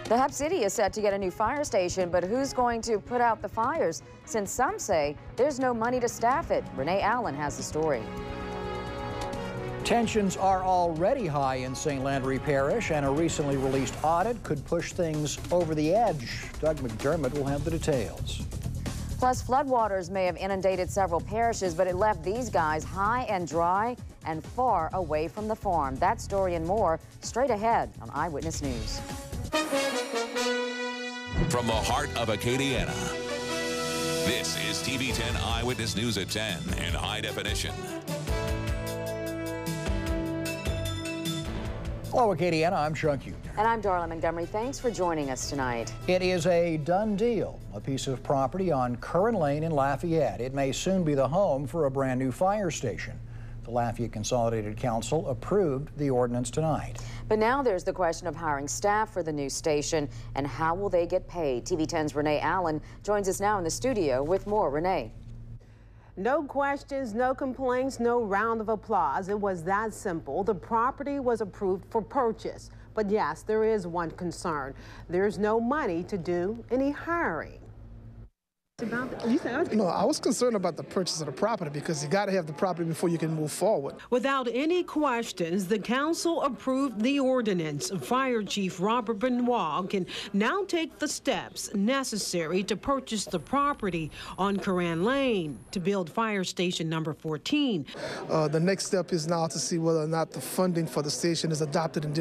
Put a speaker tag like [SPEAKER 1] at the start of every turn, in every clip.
[SPEAKER 1] The Hub City is set to get a new fire station, but who's going to put out the fires? Since some say there's no money to staff it. Renee Allen has the story.
[SPEAKER 2] Tensions are already high in St. Landry Parish, and a recently released audit could push things over the edge. Doug McDermott will have the details.
[SPEAKER 1] Plus, floodwaters may have inundated several parishes, but it left these guys high and dry and far away from the farm. That story and more straight ahead on Eyewitness News.
[SPEAKER 3] From the heart of Acadiana, this is TV 10 Eyewitness News at 10 in high definition.
[SPEAKER 2] Hello, Acadiana. I'm Chuck Hugh.
[SPEAKER 1] And I'm Darla Montgomery. Thanks for joining us tonight.
[SPEAKER 2] It is a done deal. A piece of property on Curran Lane in Lafayette. It may soon be the home for a brand new fire station. The Lafayette Consolidated Council approved the ordinance tonight.
[SPEAKER 1] But now there's the question of hiring staff for the new station and how will they get paid. TV 10's Renee Allen joins us now in the studio with more. Renee.
[SPEAKER 4] No questions, no complaints, no round of applause. It was that simple. The property was approved for purchase. But yes, there is one concern. There's no money to do any hiring.
[SPEAKER 5] No, I was concerned about the purchase of the property because you got to have the property before you can move forward.
[SPEAKER 4] Without any questions, the council approved the ordinance. Fire Chief Robert Benoit can now take the steps necessary to purchase the property on Curran Lane to build fire station number 14.
[SPEAKER 5] The next step is now to see whether or not the funding for the station is adopted in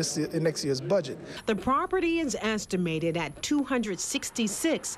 [SPEAKER 5] next year's budget.
[SPEAKER 4] The property is estimated at $266,000.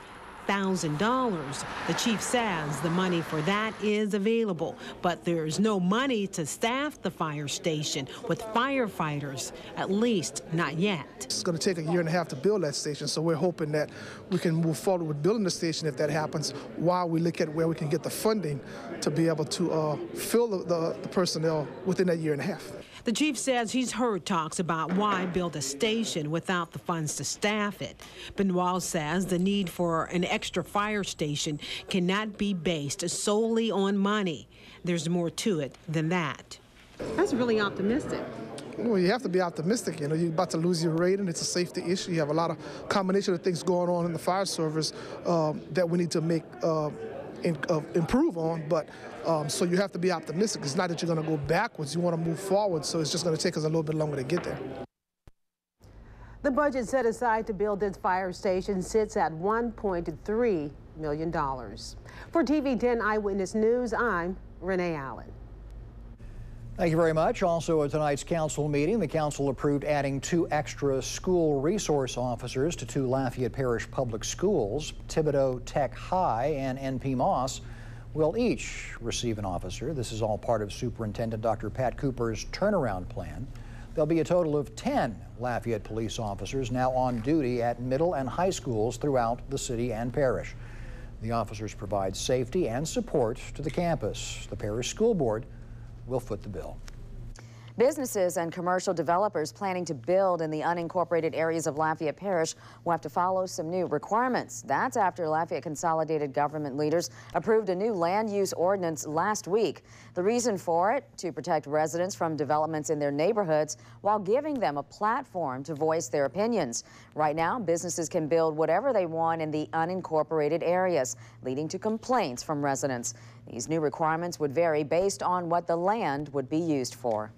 [SPEAKER 4] The chief says the money for that is available, but there's no money to staff the fire station with firefighters, at least not yet.
[SPEAKER 5] It's going to take a year and a half to build that station, so we're hoping that we can move forward with building the station if that happens, while we look at where we can get the funding to be able to fill the personnel within that year and a half.
[SPEAKER 4] The chief says he's heard talks about why build a station without the funds to staff it. Benoit says the need for an extra fire station cannot be based solely on money. There's more to it than that. That's really optimistic.
[SPEAKER 5] Well, you have to be optimistic. You know, you're about to lose your rating. It's a safety issue. You have a lot of combination of things going on in the fire service that we need to make improve on, but so you have to be optimistic. It's not that you're going to go backwards. You want to move forward, so it's just going to take us a little bit longer to get there.
[SPEAKER 4] The budget set aside to build this fire station sits at $1.3 million. For TV 10 Eyewitness News, I'm Renee Allen.
[SPEAKER 2] Thank you very much. Also at tonight's council meeting, the council approved adding 2 extra school resource officers to 2 Lafayette Parish public schools. Thibodeau Tech High and NP Moss will each receive an officer. This is all part of Superintendent Dr. Pat Cooper's turnaround plan. There'll be a total of 10 Lafayette police officers now on duty at middle and high schools throughout the city and parish. The officers provide safety and support to the campus. The parish school board will foot the bill.
[SPEAKER 1] Businesses and commercial developers planning to build in the unincorporated areas of Lafayette Parish will have to follow some new requirements. That's after Lafayette Consolidated government leaders approved a new land use ordinance last week. The reason for it, to protect residents from developments in their neighborhoods while giving them a platform to voice their opinions. Right now, businesses can build whatever they want in the unincorporated areas, leading to complaints from residents. These new requirements would vary based on what the land would be used for.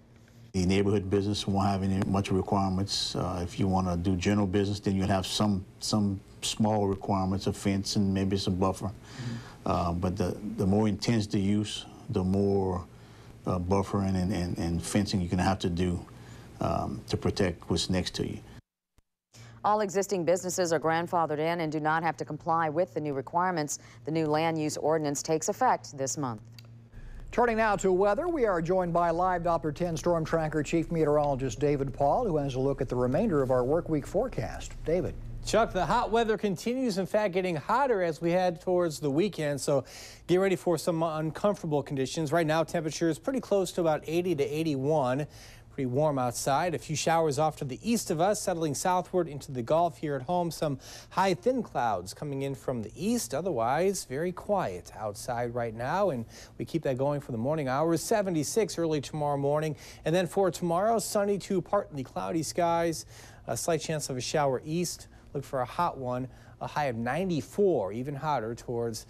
[SPEAKER 6] The neighborhood business won't have any much requirements. If you want to do general business, then you'll have some small requirements, a fence and maybe some buffer. But the more intense the use, the more buffering and fencing you're going to have to do to protect what's next to you.
[SPEAKER 1] All existing businesses are grandfathered in and do not have to comply with the new requirements. The new land use ordinance takes effect this month.
[SPEAKER 2] Turning now to weather, we are joined by live Doppler 10 Storm Tracker Chief Meteorologist David Paul, who has a look at the remainder of our work week forecast. David.
[SPEAKER 7] Chuck, the hot weather continues, in fact, getting hotter as we head towards the weekend, so get ready for some uncomfortable conditions. Right now, temperature is pretty close to about 80 to 81. Pretty warm outside. A few showers off to the east of us, settling southward into the Gulf. Here at home, some high thin clouds coming in from the east. Otherwise, very quiet outside right now, and we keep that going for the morning hours. 76 early tomorrow morning, and then for tomorrow, sunny to partly cloudy skies. A slight chance of a shower east. Look for a hot one, a high of 94, even hotter towards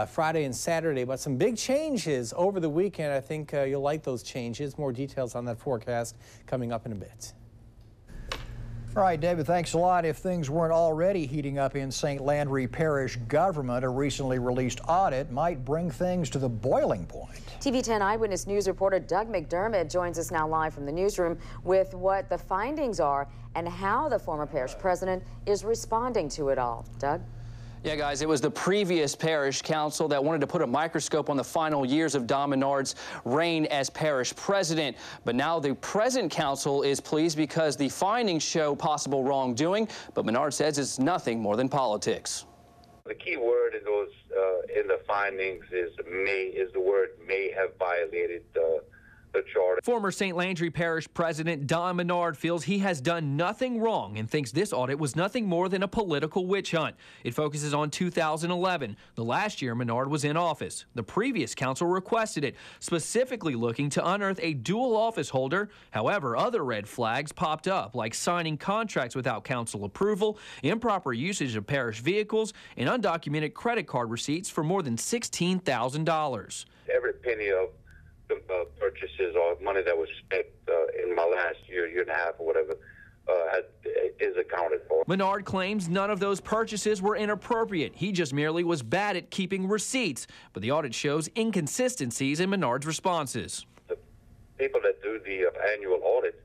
[SPEAKER 7] Friday and Saturday. But some big changes over the weekend. I think you'll like those changes. More details on that forecast coming up in a bit.
[SPEAKER 2] All right, David, thanks a lot. If things weren't already heating up in St. Landry Parish government, a recently released audit might bring things to the boiling point.
[SPEAKER 1] TV 10 Eyewitness News reporter Doug McDermott joins us now live from the newsroom with what the findings are and how the former parish president is responding to it all. Doug?
[SPEAKER 8] Yeah, guys, it was the previous parish council that wanted to put a microscope on the final years of Don Menard's reign as parish president. But now the present council is pleased because the findings show possible wrongdoing. But Menard says it's nothing more than politics.
[SPEAKER 9] The key word in those in the findings is the word may have violated the charter.
[SPEAKER 10] Former St. Landry Parish President Don Menard feels he has done nothing wrong and thinks this audit was nothing more than a political witch hunt. It focuses on 2011, the last year Menard was in office. The previous council requested it, specifically looking to unearth a dual office holder. However, other red flags popped up, like signing contracts without council approval, improper usage of parish vehicles, and undocumented credit card receipts for more than $16,000.
[SPEAKER 9] Every penny of the purchases or money that was spent in my last year and a half or whatever is accounted for.
[SPEAKER 10] Menard claims none of those purchases were inappropriate. He just merely was bad at keeping receipts. But the audit shows inconsistencies in Menard's responses.
[SPEAKER 9] The people that do the annual audit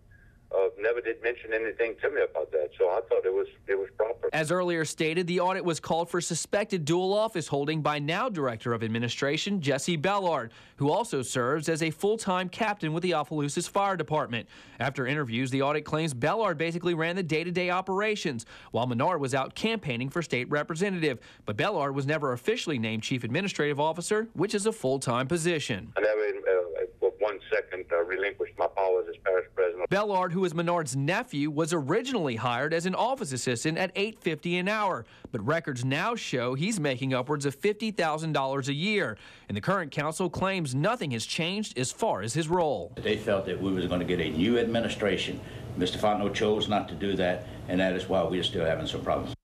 [SPEAKER 9] never did mention anything to me about that, so I thought it was proper.
[SPEAKER 10] As earlier stated, the audit was called for suspected dual office holding by now Director of Administration Jesse Bellard, who also serves as a full-time captain with the Opelousas Fire Department. After interviews, the audit claims Bellard basically ran the day-to-day operations, while Menard was out campaigning for state representative. But Bellard was never officially named Chief Administrative Officer, which is a full-time position.
[SPEAKER 9] I never, for 1 second, relinquished my powers as parish president.
[SPEAKER 10] Bellard, who is Menard's nephew, was originally hired as an office assistant at $8.50 an hour, but records now show he's making upwards of $50,000 a year. And the current council claims nothing has changed as far as his role.
[SPEAKER 11] They felt that we was going to get a new administration. Mr. Fontenot chose not to do that, and that is why we are still having some problems.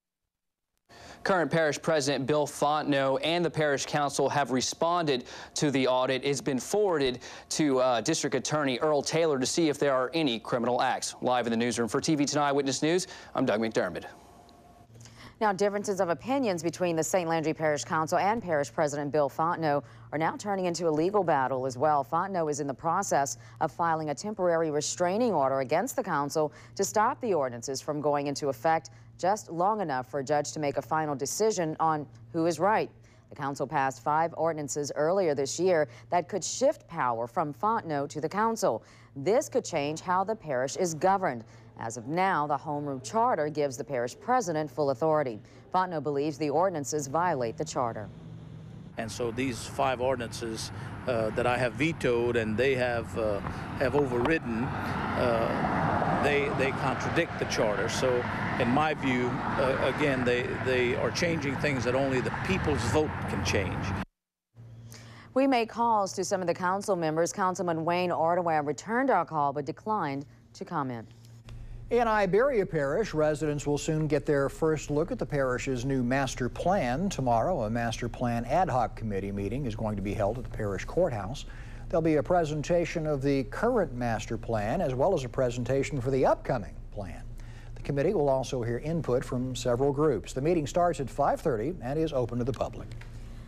[SPEAKER 8] Current parish president Bill Fontenot and the parish council have responded to the audit. It's been forwarded to District Attorney Earl Taylor to see if there are any criminal acts. Live in the newsroom for TV 10 Eyewitness News, I'm Doug McDermott.
[SPEAKER 1] Now, differences of opinions between the St. Landry Parish Council and Parish President Bill Fontenot are now turning into a legal battle as well. Fontenot is in the process of filing a temporary restraining order against the council to stop the ordinances from going into effect just long enough for a judge to make a final decision on who is right. The council passed 5 ordinances earlier this year that could shift power from Fontenot to the council. This could change how the parish is governed. As of now, the Home Rule Charter gives the parish president full authority. Fontenot believes the ordinances violate the charter.
[SPEAKER 12] And so these 5 ordinances that I have vetoed and they have overridden, they contradict the charter. So in my view, again, they are changing things that only the people's vote can change.
[SPEAKER 1] We made calls to some of the council members. Councilman Wayne Ordway returned our call but declined to comment.
[SPEAKER 2] In Iberia Parish, residents will soon get their first look at the parish's new master plan. Tomorrow, a master plan ad hoc committee meeting is going to be held at the parish courthouse. There'll be a presentation of the current master plan as well as a presentation for the upcoming plan. The committee will also hear input from several groups. The meeting starts at 5:30 and is open to the public.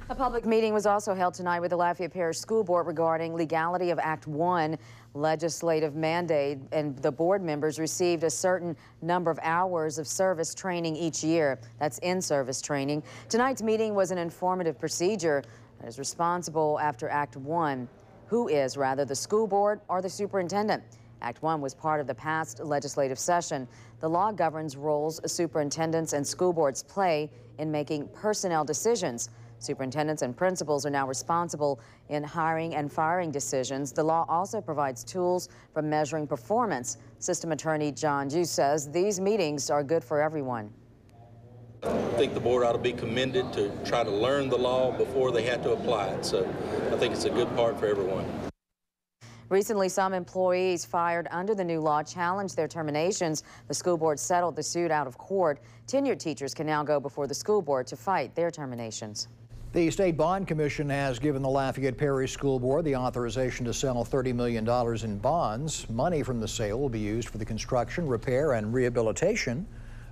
[SPEAKER 1] A public meeting was also held tonight with the Lafayette Parish School Board regarding legality of Act 1 legislative mandate, and the board members received a certain number of hours of service training each year. That's in-service training. Tonight's meeting was an informative procedure that is responsible after Act 1. Who is, rather, the school board or the superintendent? Act 1 was part of the past legislative session. The law governs roles superintendents and school boards play in making personnel decisions. Superintendents and principals are now responsible in hiring and firing decisions. The law also provides tools for measuring performance. System attorney John Ju says these meetings are good for everyone.
[SPEAKER 13] I think the board ought to be commended to try to learn the law before they have to apply it. So I think it's a good part for everyone.
[SPEAKER 1] Recently, some employees fired under the new law challenged their terminations. The school board settled the suit out of court. Tenured teachers can now go before the school board to fight their terminations.
[SPEAKER 2] The State Bond Commission has given the Lafayette Parish School Board the authorization to sell $30 million in bonds. Money from the sale will be used for the construction, repair, and rehabilitation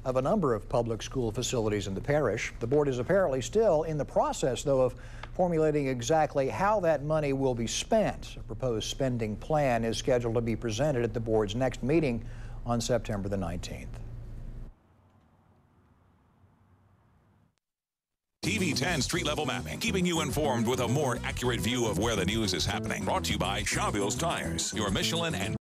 [SPEAKER 2] of a number of public school facilities in the parish. The board is apparently still in the process, though, of formulating exactly how that money will be spent. A proposed spending plan is scheduled to be presented at the board's next meeting on September the 19th.
[SPEAKER 3] TV 10 Street Level Mapping, keeping you informed with a more accurate view of where the news is happening. Brought to you by Chauvel's Tires, your Michelin and